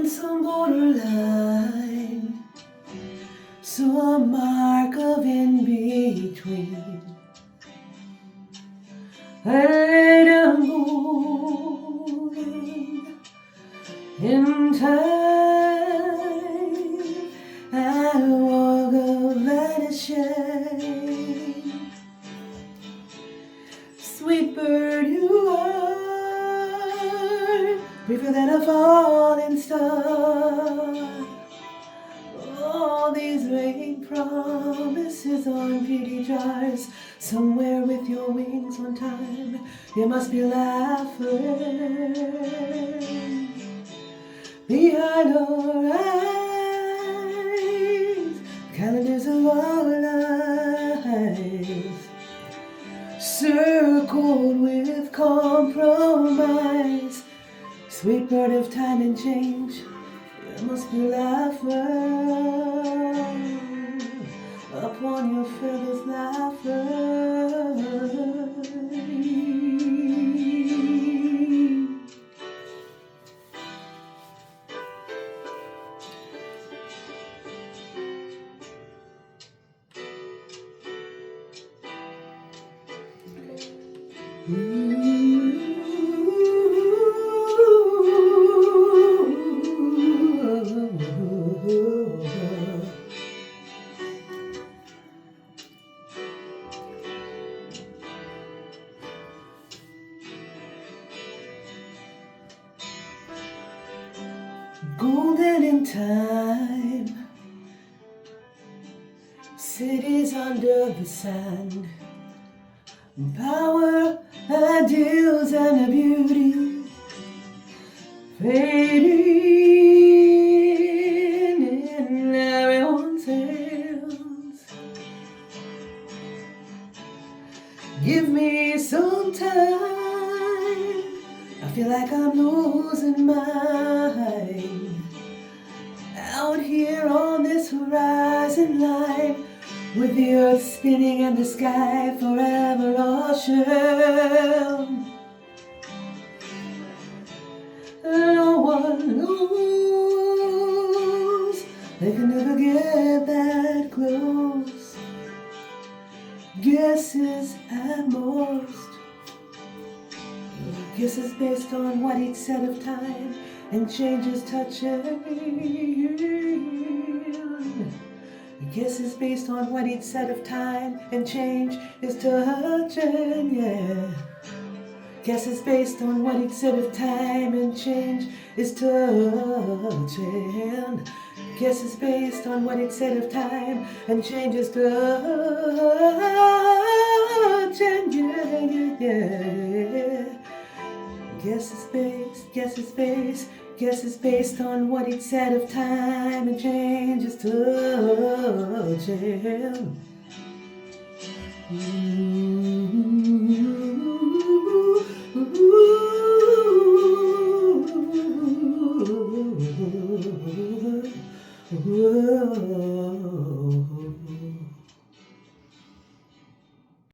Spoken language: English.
some borderline, some mark of in between. I lay down moving in time. I walk a vanishing. Sweet bird, you are briefer than a falling star. All these vague promises on pretty jars. Somewhere with your wings on time, you must be laughing. Behind our eyes, calendars of our lives, circled with compromise. Sweet bird of time and change, you must be laughing upon your feathers, laughing. Golden in time, cities under the sand, power, ideals, and a beauty fading in everyone's hands. Give me some time, I feel like I'm losing mine. Out here on this horizon line, with the earth spinning and the sky forever ocean. No one knows, they can never get that close. Guesses at most, guesses based on what each set of time and changes touching. Guesses based on what each set of time and change is touching, yeah. Guesses based on what each set of time and change is touching. Guesses based on what each set of time and change is touching, yeah, yeah. Guesses based on what each set of time and change is touching.